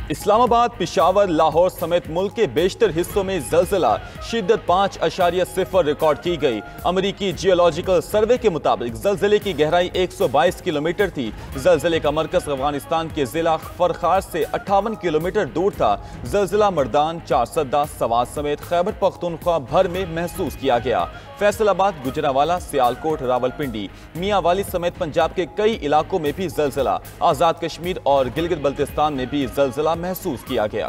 इस्लामाबाद, पिशावर, लाहौर समेत मुल्क के बेशतर हिस्सों में ज़लज़ला शिद्दत 5.0 रिकॉर्ड की गई। अमरीकी जियोलॉजिकल सर्वे के मुताबिक ज़लज़ले की गहराई 122 किलोमीटर थी। ज़लज़ले का मरकज़ अफगानिस्तान के जिला फरखार से 58 किलोमीटर दूर था। ज़लज़ला मर्दान, चारसदा, सवात समेत खैबर पख्तूनख्वा भर में महसूस किया गया। फैसलाबाद, गुजरावाला, सियालकोट, रावलपिंडी, मियांवाली समेत पंजाब के कई इलाकों में भी ज़लज़ला, आज़ाद कश्मीर और गिलगित बल्तिस्तान में भी ज़लज़ला महसूस किया गया।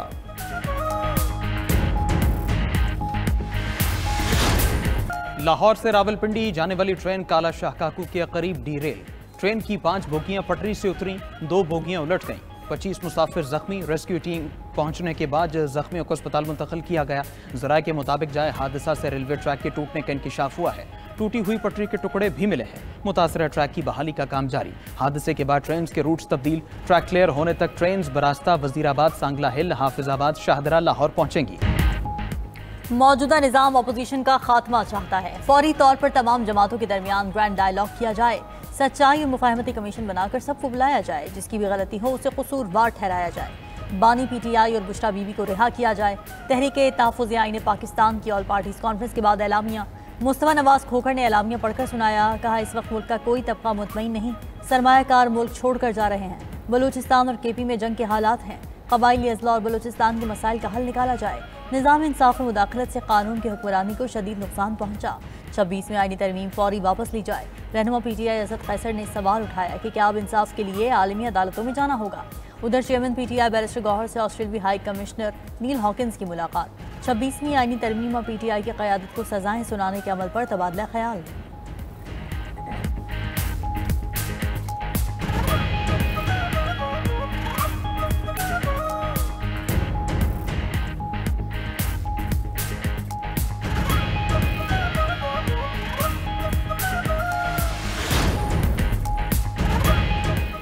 लाहौर से रावलपिंडी जाने वाली ट्रेन काला शाह काकू के करीब डीरेल। ट्रेन की 5 बोगियां पटरी से उतरी, 2 बोगियां उलट गईं। 25 मुसाफिर जख्मी। रेस्क्यू टीम पहुंचने के बाद जख्मियों को अस्पताल मुंतकिल किया गया। ज़राए के मुताबिक जाए हादसा से रेलवे ट्रैक के टूटने का इंकिशाफ हुआ है। टूटी हुई पटरी के टुकड़े भी मिले हैं। मुतासरा ट्रैक की बहाली का काम जारी। हादसे के बाद ट्रेन के रूट्स तब्दील। ट्रैक क्लियर होने तक ट्रेन बरास्ता, वजीराबाद, सांगला हिल, हाफिजाबाद, शाहदरा, लाहौर पहुंचेंगी। मौजूदा निज़ाम अपोजिशन का खात्मा चाहता है। फौरी तौर पर तमाम जमातों के दरमियान ग्रैंड डायलॉग किया जाए। सच्चाई और मुफाहमती कमीशन बनाकर सबको बुलाया जाए। जिसकी भी गलती हो उसे कसूरवार ठहराया जाए। बानी PTI और बुशरा बीबी को रिहा किया जाए। तहरीक तहफ़्फ़ुज़ आईन पाकिस्तान की ऑल पार्टीज कॉन्फ्रेंस के बाद एलामिया। मुस्तफ़ा नवाज खोखर ने एलामिया पढ़कर सुनाया। कहा, इस वक्त मुल्क का कोई तबका मुतमईन नहीं। सरमायाकार मुल्क छोड़कर जा रहे हैं। बलूचिस्तान और KP में जंग के हालात हैं। कबायली अजला और बलूचिस्तान के मसाइल का हल निकाला जाए। निज़ाम इंसाफ में मुदाखलत से कानून की हुक्मरानी को शदीद नुकसान पहुंचा। 26वीं आईनी तरमीम फौरी वापस ली जाए। रहनुमा PTI असद कैसर ने सवाल उठाया कि क्या अब इंसाफ के लिए आलमी अदालतों में जाना होगा। उधर चेयरमैन PTI बैरिस्टर गौहर से ऑस्ट्रेलियाई हाई कमिश्नर नील हॉकिंस की मुलाकात। 26वीं आईनी तरमीम और PTI की क़यादत को सजाएं सुनाने के अमल पर तबादला ख्याल।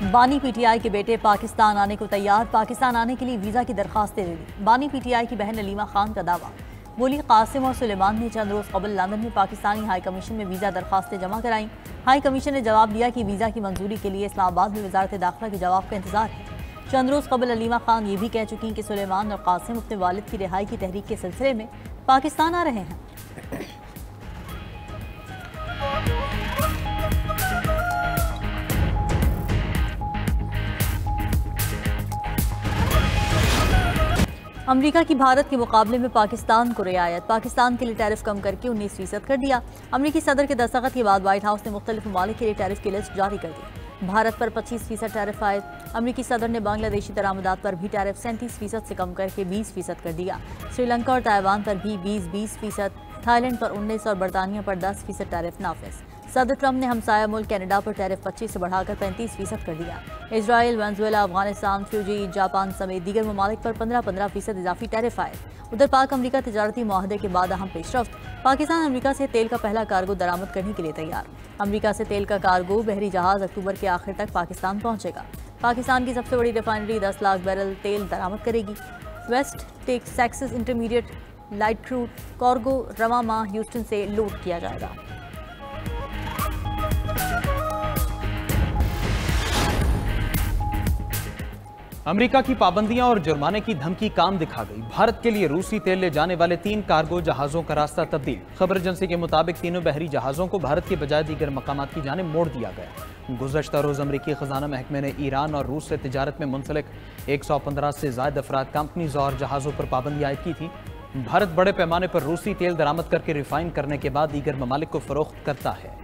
बानी PTI के बेटे पाकिस्तान आने को तैयार। पाकिस्तान आने के लिए वीज़ा की दरखास्तें दे दी। बानी PTI की बहन अलीमा खान का दावा। बोली, कासिम और सुलेमान ने चंद रोज़ कबल लंदन में पाकिस्तानी हाई कमीशन में वीज़ा दरखास्तें जमा कराईं। हाई कमीशन ने जवाब दिया कि वीज़ा की मंजूरी के लिए इस्लामाबाद में वजारत दाखिला के जवाब का इंतजार है। चंद रोज़ कबल अलीमा खान ये भी कह चुकी कि सुलेमान और कासिम अपने वालिद की रिहाई की तहरीक के सिलसिले में पाकिस्तान आ रहे हैं। अमेरिका की भारत के मुकाबले में पाकिस्तान को रियायत। पाकिस्तान के लिए टैरिफ कम करके 19% कर दिया। अमेरिकी सदर के दस्तखत के बाद व्हाइट हाउस ने मुख्तलिफ ममालिक के लिए टैरिफ की लिस्ट जारी कर दी। भारत पर 25% टैरिफ आयद। अमेरिकी सदर ने बांग्लादेशी दरामदात पर भी टैरिफ 37% से कम करके 20% कर दिया। श्रीलंका और ताइवान पर भी 20%, थाईलैंड पर 19% और बरतानिया पर 10% टैरिफ नाफिज। सदर ट्रंप ने हमसाया मुल्क कनाडा पर टैरिफ 25 से बढ़ाकर 35% कर दिया। Israel, Venezuela, Afghanistan, Fiji, Japan समेत दीगर ममालिक पर 15% इजाफी टैरिफ आए। उधर पाक अमरीका तजारती मुआहदे के बाद अहम पेशरफ्त। पाकिस्तान अमरीका से तेल का पहला कार्गो दरामद करने के लिए तैयार। अमरीका से तेल का कार्गो बहरी जहाज अक्टूबर के आखिर तक पाकिस्तान पहुंचेगा। पाकिस्तान की सबसे बड़ी रिफाइनरी 10 लाख बैरल तेल दरामद करेगी। West Texas intermediate light crude cargo रवा माह ह्यूस्टन से लोड किया जाएगा। अमेरिका की पाबंदियां और जुर्माने की धमकी काम दिखा गई। भारत के लिए रूसी तेल ले जाने वाले 3 कार्गो जहाजों का रास्ता तब्दील। खबर एजेंसी के मुताबिक तीनों बहरी जहाजों को भारत के बजाय दीगर मकामात की जानिब मोड़ दिया गया। गुज़श्ता रोज़ अमरीकी खजाना महकमे ने ईरान और रूस से तिजारत में मुंसलिक 115 से ज़ायद अफराद, कंपनीज और जहाज़ों पर पाबंदी आयद की थी। भारत बड़े पैमाने पर रूसी तेल दरामद करके रिफाइन करने के बाद दीगर ममालिक को फरोख्त करता है।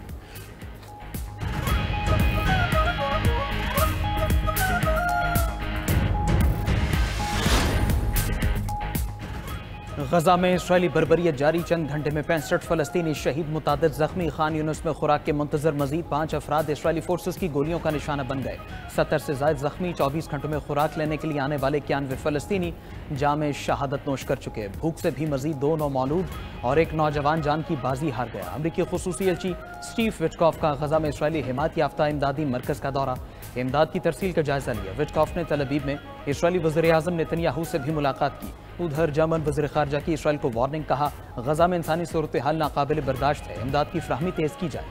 गजा में इसराइली बर्बरियत जारी। चंद घंटे में 65 फलस्तीनी शहीद, मुतादिद जख्मी। खान यूनुस में खुराक के मुंतजर मजीद 5 अफराद इसराइली फोर्सेस की गोलियों का निशाना बन गए। 70 से ज्यादा जख्मी। 24 घंटों में खुराक लेने के लिए आने वाले 91 फलस्तीनी जाम शहादत नोश कर चुके। भूख से भी मजीद 2 नौमौलूद और 1 नौजवान जान की बाजी हार गया। अमरीकी खुसूसी एजेंसी स्टीव विटकॉफ का गजा में इसराइली हिमायत याफ्ता इमदादी मरकज का दौरा। इमदाद की तरसील का जायजा लिया। विटकॉफ ने तल अवीव में इसराइली वज़ीर आज़म नेतन्याहू से भी मुलाकात की। उधर जर्मन वज़ीर ख़ारजा की इसराइल को वार्निंग। कहा, गजा में इंसानी सूरत हाल नाकाबिल बर्दाश्त है। इमदाद की फ्राहमी तेज़ की जाए।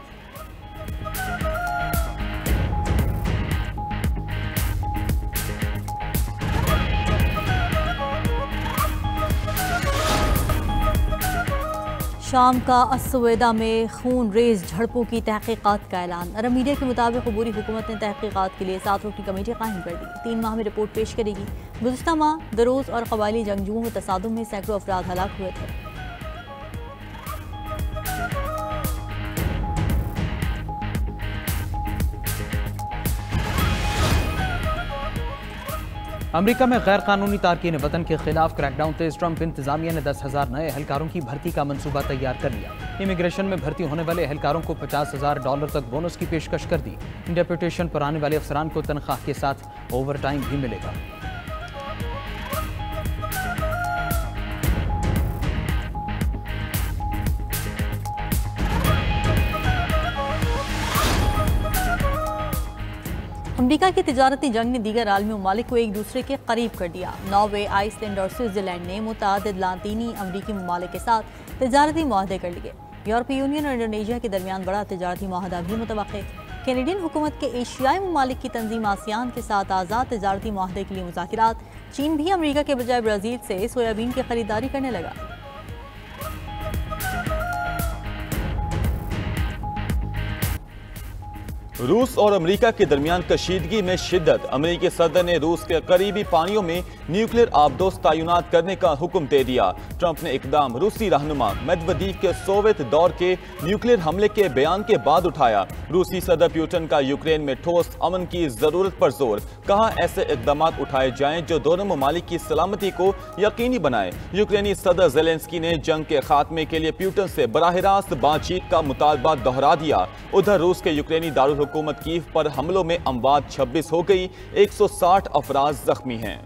शाम का अस्सवेदा में खून रेज झड़पों की तहकीकात का ऐलान। अरब मीडिया के मुताबिक अबूरी हुकूमत ने तहकीकात के लिए 7 रुकनी कमेटी कायम कर दी। 3 माह में रिपोर्ट पेश करेगी। गुज़िश्ता माह दरोज और कबायली जंगजुओं में तसादुम में सैकड़ों अफराद हलाक हुए थे। अमेरिका में गैर कानूनी तारकीन वतन के खिलाफ क्रैकडाउन तेज। ट्रंप इंतजामिया ने 10,000 नए एहलकारों की भर्ती का मंसूबा तैयार कर लिया। इमिग्रेशन में भर्ती होने वाले एहलकारों को $50,000 तक बोनस की पेशकश कर दी। डेप्यूटेशन पर आने वाले अफसरान को तनख्वाह के साथ ओवर टाइम भी मिलेगा। अमेरिका की तिजारती जंग ने दीगर आलमी ममालिक को एक दूसरे के करीब कर दिया। नॉर्वे, आइसलैंड और स्विट्जरलैंड ने मुतअद्दिद लातीनी अमरीकी ममालिक के साथ तिजारती मुआहदे कर लिए। यूरोपीय यूनियन और इंडोनेशिया के दरमियान बड़ा तिजारती मुआहदा भी मुतवक्किल। कैनेडियन हुकूमत के एशियाई ममालिक की तंजीम आसियान के साथ आज़ाद तिजारती मुआहदे के लिए मुज़ाकिरात। चीन भी अमरीका के बजाय ब्राज़ील से सोयाबीन की खरीदारी करने लगा। रूस और अमेरिका के दरमियान कशीदगी में शिद्दत। अमेरिकी सदर ने रूस के करीबी पानियों में न्यूक्लियर आबदोज तैनात करने का हुक्म दे दिया। ट्रंप ने इकदाम रूसी रहनुमा मेदवेदेव के सोवियत दौर के न्यूक्लियर हमले के बयान के बाद उठाया। रूसी सदर पुतिन का यूक्रेन में ठोस अमन की जरूरत पर जोर। कहा ऐसे इकदाम उठाए जाएं जो दोनों ममालिक की सलामती को यकीनी बनाए। यूक्रेनी सदर ज़ेलेंस्की ने जंग के खात्मे के लिए पुतिन से बराह रास्त बातचीत का मुतालबा दोहरा दिया। उधर रूस के यूक्रेनी दारुल हुकूमत कीव पर हमलों में अमवात 26 हो गई। 160 अफराद जख्मी हैं।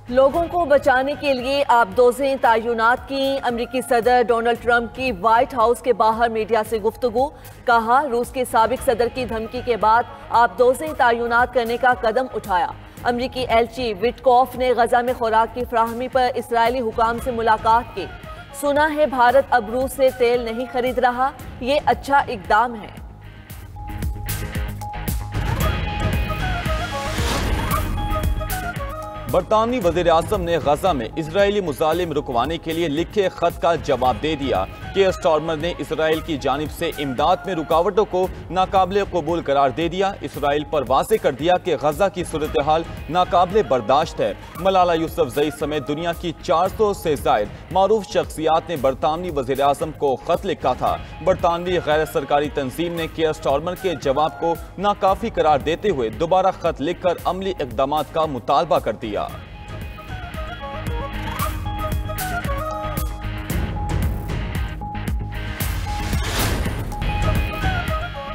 लोगों को बचाने के लिए आबदोज़ें तैनात की। अमेरिकी सदर डोनाल्ड ट्रंप की व्हाइट हाउस के बाहर मीडिया से गुफ्तगू। कहा रूस के साबिक सदर की धमकी के बाद आबदोज़ें तैनात करने का कदम उठाया। अमरीकी एलची विटकॉफ ने गजा में खुराक की फ्राहमी पर इस्राएली हुकाम से मुलाकात की। सुना है भारत अब रूस से तेल नहीं खरीद रहा, ये अच्छा इकदाम है। बरतानवी वज़ीर-ए-आज़म ने गजा में इजरायली मुजालिम रुकवाने के लिए लिखे खत का जवाब दे दिया। केयर स्टार्मर ने इसराइल की जानिब से इमदाद में रुकावटों को नाकाबिले कबूल करार दे दिया। इसराइल पर वाज़े कर दिया कि गजा की सूरत हाल नाकाबिले बर्दाश्त है। मलाला यूसुफजई समेत दुनिया की 400 से ज़ायद मारूफ शख्सियात ने बरतानवी वज़ीर-ए-आज़म को खत लिखा था। बरतानवी गैर सरकारी तंजीम ने केयर स्टार्मर के जवाब को नाकाफी करार देते हुए दोबारा खत लिखकर अमली इक़दाम का मुतालबा कर दिया।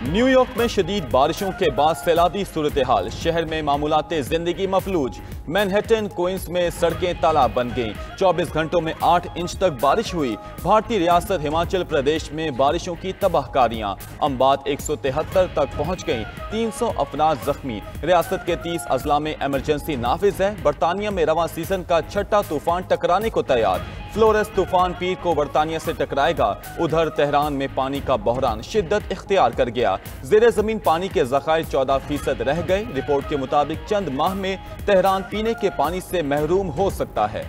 न्यूयॉर्क में शदीद बारिशों के बाद सैलाबी सूरत हाल। शहर में मामूलाते जिंदगी मफलूज। मैनहट्टन क्वींस में सड़कें तालाब बन गईं। 24 घंटों में 8 इंच तक बारिश हुई। भारतीय रियासत हिमाचल प्रदेश में बारिशों की तबाहकारियां। अम्बात 173 तक पहुंच गईं। 300 अफराद जख्मी। रियासत के 30 अजला में इमरजेंसी नाफिज है। बरतानिया में रवां सीजन का छठा तूफान टकराने को तैयार। फ्लोरेस तूफान पीर को बरतानिया से टकराएगा। उधर तेहरान में पानी का बहरान शिद्दत इख्तियार कर गया। ज़ेरे ज़मीन पानी के ज़खायर 14% रह गए। रिपोर्ट के मुताबिक चंद माह में तेहरान पीने के पानी से महरूम हो सकता है।